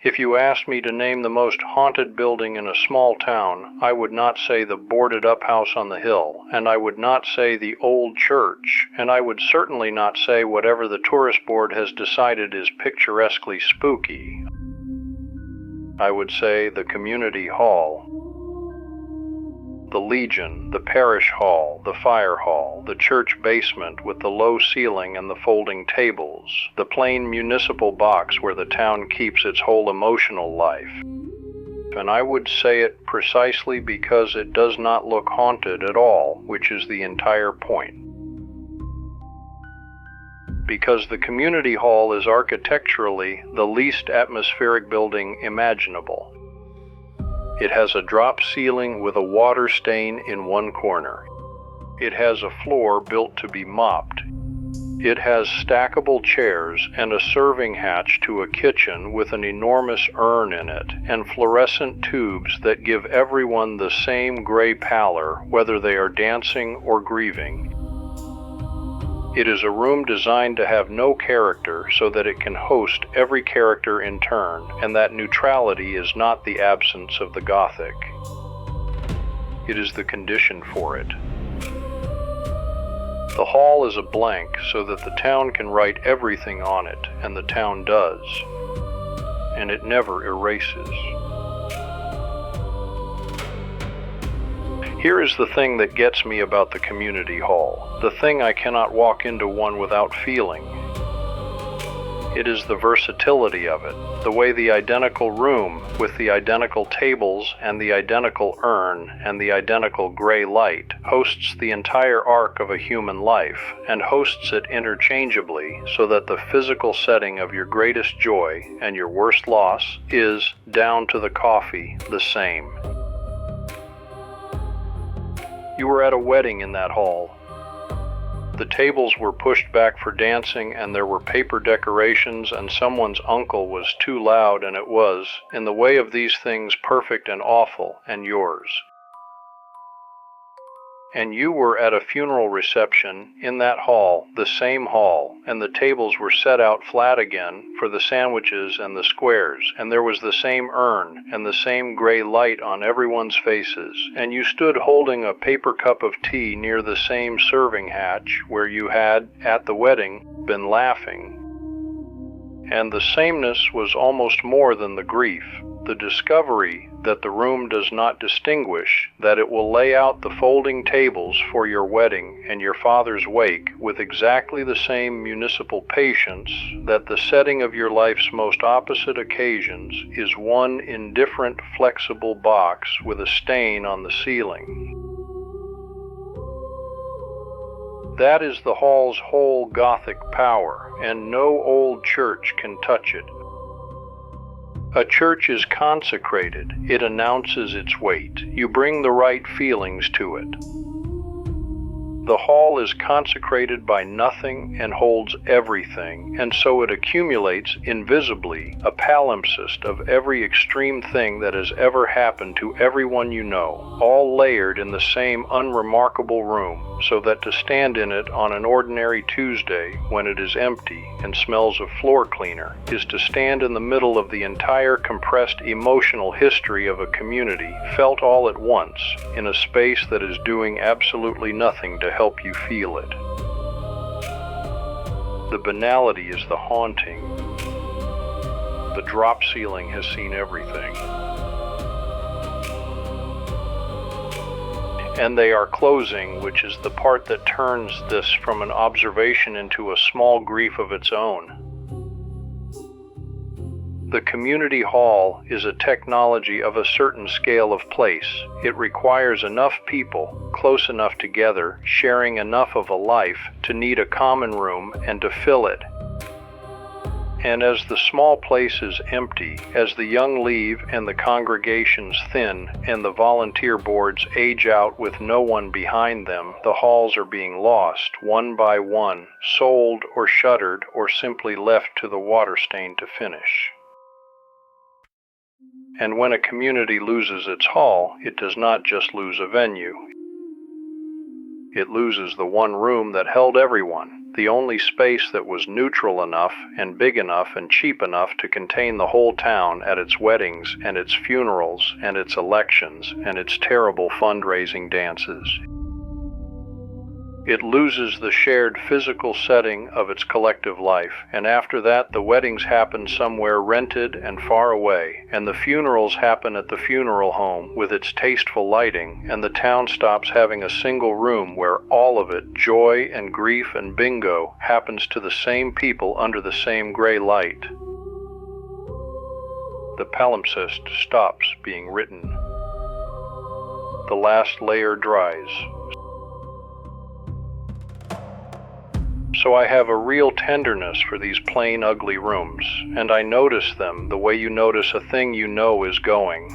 If you asked me to name the most haunted building in a small town, I would not say the boarded-up house on the hill, and I would not say the old church, and I would certainly not say whatever the tourist board has decided is picturesquely spooky. I would say the community hall, the Legion, the parish hall, the fire hall, the church basement with the low ceiling and the folding tables, the plain municipal box where the town keeps its whole emotional life. And I would say it precisely because it does not look haunted at all, which is the entire point. Because the community hall is architecturally the least atmospheric building imaginable. It has a drop ceiling with a water stain in one corner. It has a floor built to be mopped. It has stackable chairs and a serving hatch to a kitchen with an enormous urn in it, and fluorescent tubes that give everyone the same gray pallor, whether they are dancing or grieving. It is a room designed to have no character so that it can host every character in turn, and that neutrality is not the absence of the Gothic. It is the condition for it. The hall is a blank so that the town can write everything on it, and the town does. And it never erases. Here is the thing that gets me about the community hall, the thing I cannot walk into one without feeling. It is the versatility of it, the way the identical room, with the identical tables and the identical urn and the identical gray light, hosts the entire arc of a human life, and hosts it interchangeably so that the physical setting of your greatest joy and your worst loss is, down to the coffee, the same. You were at a wedding in that hall. The tables were pushed back for dancing, and there were paper decorations, and someone's uncle was too loud, and it was, in the way of these things, perfect and awful, and yours. And you were at a funeral reception in that hall, the same hall, and the tables were set out flat again for the sandwiches and the squares, and there was the same urn and the same gray light on everyone's faces, and you stood holding a paper cup of tea near the same serving hatch where you had, at the wedding, been laughing. And the sameness was almost more than the grief, the discovery that the room does not distinguish, that it will lay out the folding tables for your wedding and your father's wake with exactly the same municipal patience, that the setting of your life's most opposite occasions is one indifferent, flexible box with a stain on the ceiling. That is the hall's whole Gothic power, and no old church can touch it. A church is consecrated. It announces its weight. You bring the right feelings to it. The hall is consecrated by nothing and holds everything, and so it accumulates invisibly a palimpsest of every extreme thing that has ever happened to everyone you know, all layered in the same unremarkable room, so that to stand in it on an ordinary Tuesday, when it is empty and smells of floor cleaner, is to stand in the middle of the entire compressed emotional history of a community, felt all at once, in a space that is doing absolutely nothing to help you feel it. The banality is the haunting. The drop ceiling has seen everything. And they are closing, which is the part that turns this from an observation into a small grief of its own. The community hall is a technology of a certain scale of place. It requires enough people, close enough together, sharing enough of a life, to need a common room and to fill it. And as the small place is empty, as the young leave and the congregations thin and the volunteer boards age out with no one behind them, the halls are being lost, one by one, sold or shuttered or simply left to the water stain to finish. And when a community loses its hall, it does not just lose a venue. It loses the one room that held everyone. the only space that was neutral enough and big enough and cheap enough to contain the whole town at its weddings and its funerals and its elections and its terrible fundraising dances. It loses the shared physical setting of its collective life, and after that the weddings happen somewhere rented and far away, and the funerals happen at the funeral home with its tasteful lighting, and the town stops having a single room where all of it, joy and grief and bingo, happens to the same people under the same gray light. The palimpsest stops being written. The last layer dries. So I have a real tenderness for these plain, ugly rooms, and I notice them the way you notice a thing you know is going.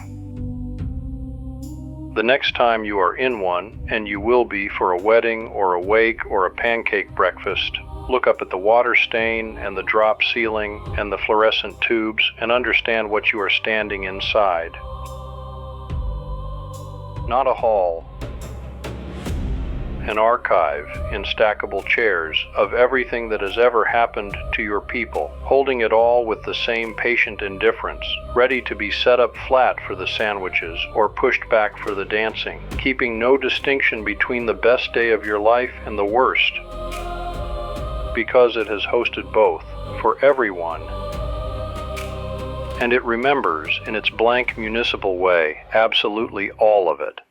The next time you are in one, and you will be for a wedding or a wake or a pancake breakfast, look up at the water stain and the drop ceiling and the fluorescent tubes and understand what you are standing inside. Not a hall. An archive in stackable chairs of everything that has ever happened to your people, holding it all with the same patient indifference, ready to be set up flat for the sandwiches or pushed back for the dancing, keeping no distinction between the best day of your life and the worst, because it has hosted both for everyone. And it remembers, in its blank municipal way, absolutely all of it.